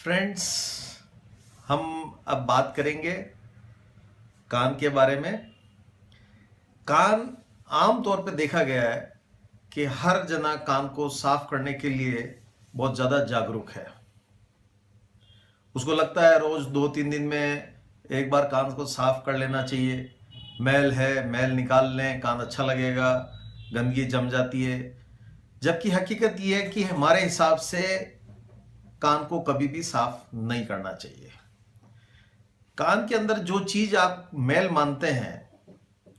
Friends, हम अब बात करेंगे कान के बारे में। कान आम तौर पे देखा गया है कि हर जना कान को साफ करने के लिए बहुत ज़्यादा जागरूक है। उसको लगता है रोज़ 2-3 दिन में एक बार कान को साफ कर लेना चाहिए। मैल है, मैल निकाल लें, कान अच्छा लगेगा, गंदगी जम जाती है। जबकि हकीकत ये है कि हमारे हिसाब से कान को कभी भी साफ नहीं करना चाहिए। कान के अंदर जो चीज आप मैल मानते हैं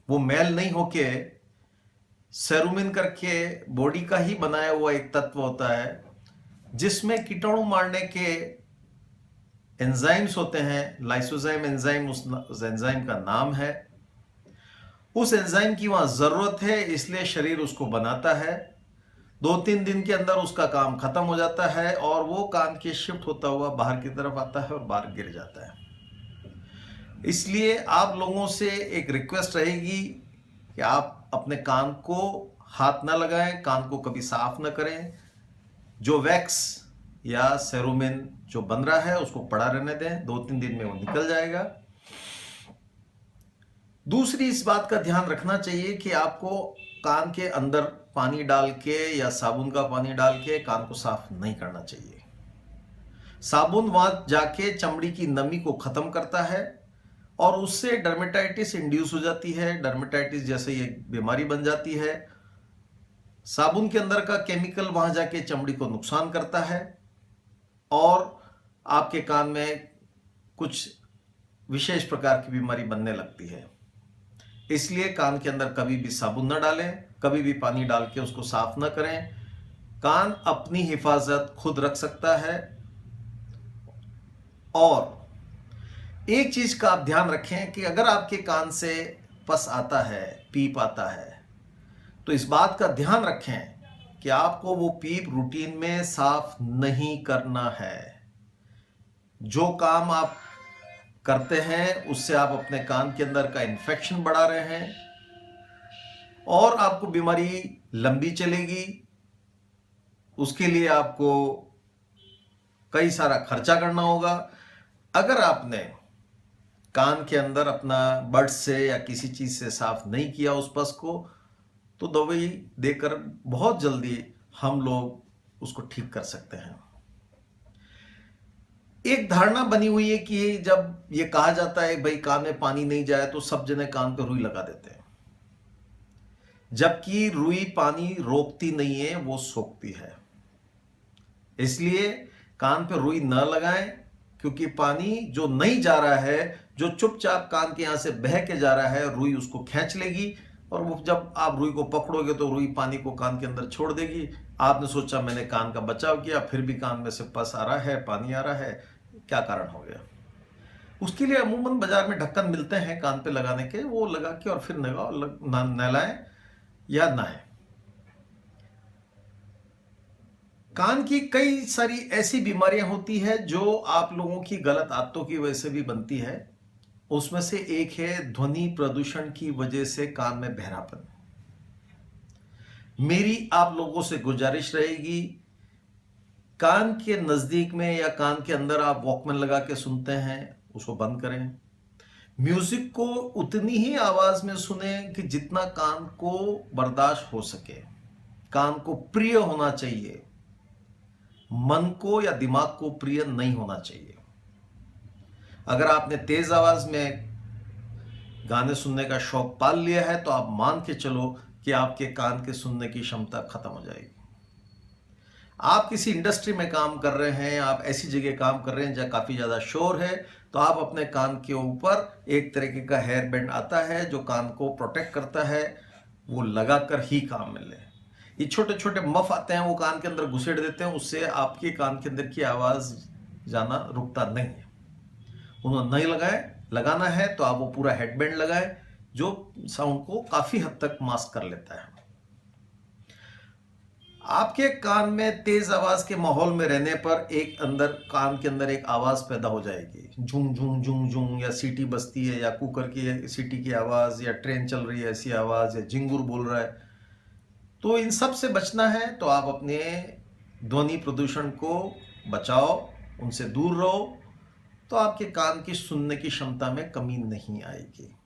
वो मैल नहीं होके सेरुमिन करके बॉडी का ही बनाया हुआ एक तत्व होता है जिसमें कीटाणु मारने के एंजाइम्स होते हैं। लाइसोजाइम एंजाइम उस एंजाइम का नाम है। उस एंजाइम की वहां जरूरत है, इसलिए शरीर उसको बनाता है। 2-3 दिन के अंदर उसका काम खत्म हो जाता है और वो कान के शिफ्ट होता हुआ बाहर की तरफ आता है और बाहर गिर जाता है। इसलिए आप लोगों से एक रिक्वेस्ट रहेगी कि आप अपने कान को हाथ ना लगाएं, कान को कभी साफ ना करें। जो वैक्स या सेरुमिन जो बन रहा है उसको पड़ा रहने दें, 2-3 दिन में वो निकल जाएगा। दूसरी इस बात का ध्यान रखना चाहिए कि आपको कान के अंदर पानी डाल के या साबुन का पानी डाल के कान को साफ नहीं करना चाहिए। साबुन वहां जाके चमड़ी की नमी को खत्म करता है और उससे डर्मेटाइटिस इंड्यूस हो जाती है। डर्मेटाइटिस जैसे ये बीमारी बन जाती है। साबुन के अंदर का केमिकल वहां जाके चमड़ी को नुकसान करता है और आपके कान में कुछ विशेष प्रकार की बीमारी बनने लगती है। इसलिए कान के अंदर कभी भी साबुन न डालें, कभी भी पानी डाल के उसको साफ न करें। कान अपनी हिफाजत खुद रख सकता है। और एक चीज का आप ध्यान रखें कि अगर आपके कान से पस आता है, पीप आता है, तो इस बात का ध्यान रखें कि आपको वो पीप रूटीन में साफ नहीं करना है। जो काम आप करते हैं उससे आप अपने कान के अंदर का इन्फेक्शन बढ़ा रहे हैं और आपको बीमारी लंबी चलेगी। उसके लिए आपको कई सारा खर्चा करना होगा। अगर आपने कान के अंदर अपना बड से या किसी चीज से साफ नहीं किया उस पस को, तो दवाई देकर बहुत जल्दी हम लोग उसको ठीक कर सकते हैं। एक धारणा बनी हुई है कि जब ये कहा जाता है भाई कान में पानी नहीं जाए तो सब जने कान पे रुई लगा देते हैं, जबकि रुई पानी रोकती नहीं है, वो सोखती है। इसलिए कान पे रुई न लगाएं, क्योंकि पानी जो नहीं जा रहा है, जो चुपचाप कान के यहां से बह के जा रहा है, रुई उसको खींच लेगी और वो जब आप रुई को पकड़ोगे तो रुई पानी को कान के अंदर छोड़ देगी। आपने सोचा मैंने कान का बचाव किया, फिर भी कान में से पस आ रहा है, पानी आ रहा है, क्या कारण हो गया? उसके लिए अमूमन बाजार में ढक्कन मिलते हैं कान पे लगाने के, वो लगा के और फिर नहलाएं या नहाएं। कान की कई सारी ऐसी बीमारियां होती है जो आप लोगों की गलत आदतों की वजह से भी बनती है। उसमें से एक है ध्वनि प्रदूषण की वजह से कान में बहरापन। मेरी आप लोगों से गुजारिश रहेगी, कान के नजदीक में या कान के अंदर आप वॉकमैन लगा के सुनते हैं उसको बंद करें। म्यूजिक को उतनी ही आवाज में सुने कि जितना कान को बर्दाश्त हो सके। कान को प्रिय होना चाहिए, मन को या दिमाग को प्रिय नहीं होना चाहिए। अगर आपने तेज आवाज में गाने सुनने का शौक पाल लिया है तो आप मान के चलो कि आपके कान के सुनने की क्षमता खत्म हो जाएगी। आप किसी इंडस्ट्री में काम कर रहे हैं, आप ऐसी जगह काम कर रहे हैं जहां काफी ज्यादा शोर है, तो आप अपने कान के ऊपर एक तरीके का हेयर बैंड आता है जो कान को प्रोटेक्ट करता है, वो लगाकर ही काम में ले। ये छोटे छोटे मफ आते हैं, वो कान के अंदर घुसेड़ देते हैं, उससे आपके कान के अंदर की आवाज जाना रुकता नहीं है। उन्होंने नहीं लगाए, लगाना है तो आप वो पूरा हेडबैंड लगाएं जो साउंड को काफी हद तक मास्क कर लेता है। आपके कान में तेज आवाज के माहौल में रहने पर एक अंदर कान के अंदर एक आवाज पैदा हो जाएगी, झूम झूम झूम झूम, या सीटी बजती है या कुकर की सीटी की आवाज, या ट्रेन चल रही है ऐसी आवाज, या झिंगुर बोल रहा है। तो इन सब से बचना है तो आप अपने ध्वनि प्रदूषण को बचाओ। उनसे दूर रहो, तो आपके कान की सुनने की क्षमता में कमी नहीं आएगी।